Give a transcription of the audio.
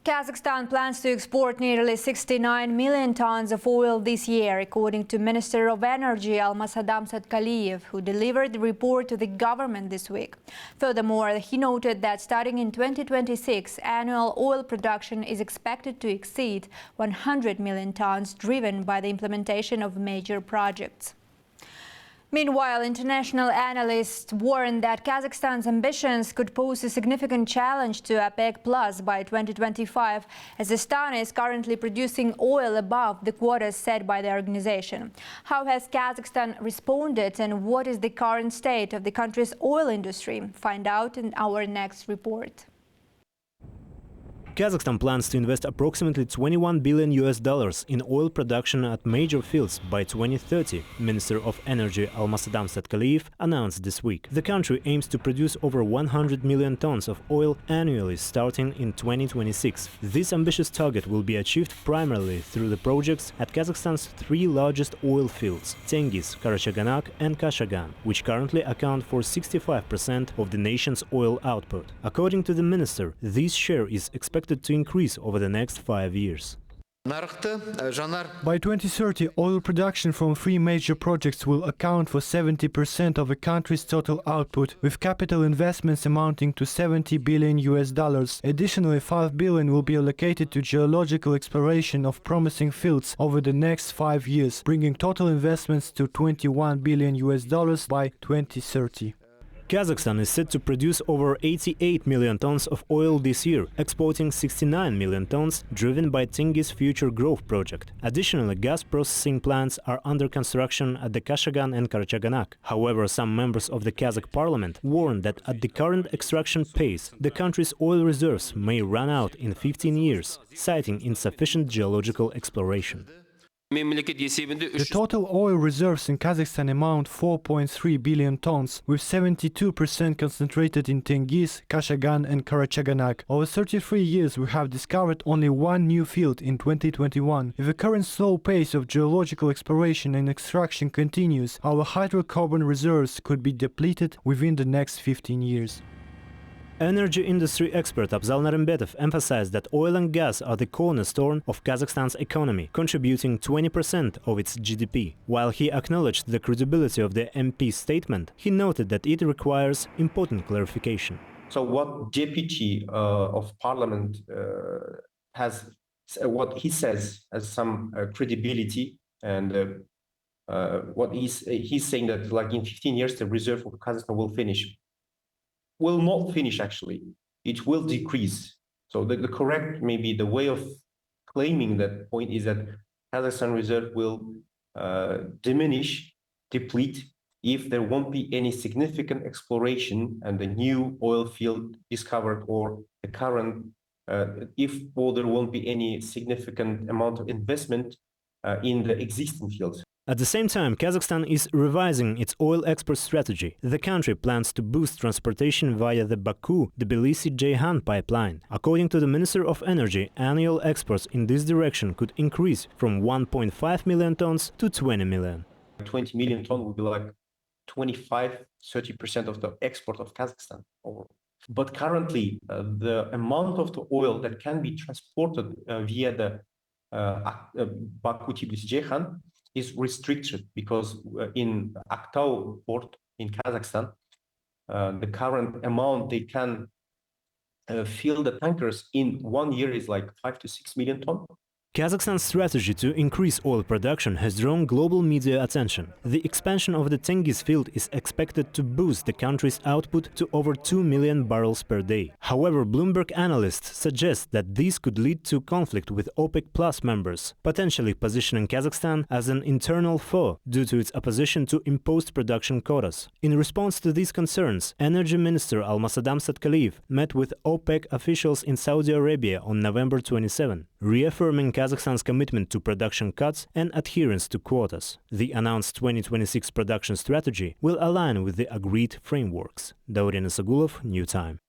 Kazakhstan plans to export nearly 69 million tons of oil this year, according to Minister of Energy Almasadam Satkaliyev, who delivered the report to the government this week. Furthermore, he noted that starting in 2026, annual oil production is expected to exceed 100 million tons, driven by the implementation of major projects. Meanwhile, international analysts warn that Kazakhstan's ambitions could pose a significant challenge to OPEC Plus by 2025, as the state is currently producing oil above the quotas set by the organization. How has Kazakhstan responded, and what is the current state of the country's oil industry? Find out in our next report. Kazakhstan plans to invest approximately $21 billion in oil production at major fields by 2030, Minister of Energy Almasadam Satkaliyev announced this week. The country aims to produce over 100 million tons of oil annually starting in 2026. This ambitious target will be achieved primarily through the projects at Kazakhstan's three largest oil fields, Tengiz, Karachaganak and Kashagan, which currently account for 65% of the nation's oil output. According to the minister, this share is expected to increase over the next 5 years. By 2030, oil production from three major projects will account for 70% of the country's total output, with capital investments amounting to $70 billion. Additionally, $5 billion will be allocated to geological exploration of promising fields over the next 5 years, bringing total investments to $21 billion by 2030. Kazakhstan is set to produce over 88 million tons of oil this year, exporting 69 million tons, driven by Tengiz Future Growth project. Additionally, gas processing plants are under construction at the Kashagan and Karachaganak. However, some members of the Kazakh parliament warn that at the current extraction pace, the country's oil reserves may run out in 15 years, citing insufficient geological exploration. The total oil reserves in Kazakhstan amount 4.3 billion tons, with 72% concentrated in Tengiz, Kashagan and Karachaganak. Over 33 years, we have discovered only one new field in 2021. If the current slow pace of geological exploration and extraction continues, our hydrocarbon reserves could be depleted within the next 15 years. Energy industry expert Abzal Narembetov emphasized that oil and gas are the cornerstone of Kazakhstan's economy, contributing 20% of its GDP. While he acknowledged the credibility of the MP's statement, he noted that it requires important clarification. So what Deputy of Parliament has, what he says has some credibility, and what he's saying that like in 15 years the reserve of Kazakhstan will not finish actually. It will decrease. So the correct, maybe the way of claiming that point is that Kazakhstan reserve will deplete, if there won't be any significant exploration and the new oil field discovered, or the current, or there won't be any significant amount of investment in the existing fields. At the same time, Kazakhstan is revising its oil export strategy. The country plans to boost transportation via the Baku-Tbilisi-Ceyhan pipeline. According to the Minister of Energy, annual exports in this direction could increase from 1.5 million tons to 20 million. 20 million tons would be like 25–30% of the export of Kazakhstan. But currently, the amount of the oil that can be transported via the Baku-Tbilisi-Ceyhan is restricted, because in Aktau port in Kazakhstan, the current amount they can fill the tankers in 1 year is like 5 to 6 million tons. Kazakhstan's strategy to increase oil production has drawn global media attention. The expansion of the Tengiz field is expected to boost the country's output to over 2 million barrels per day. However, Bloomberg analysts suggest that this could lead to conflict with OPEC Plus members, potentially positioning Kazakhstan as an internal foe due to its opposition to imposed production quotas. In response to these concerns, Energy Minister Almasadam Satkaliyev met with OPEC officials in Saudi Arabia on November 27, reaffirming Kazakhstan's commitment to production cuts and adherence to quotas. The announced 2026 production strategy will align with the agreed frameworks. Dauren Isagulov, New Time.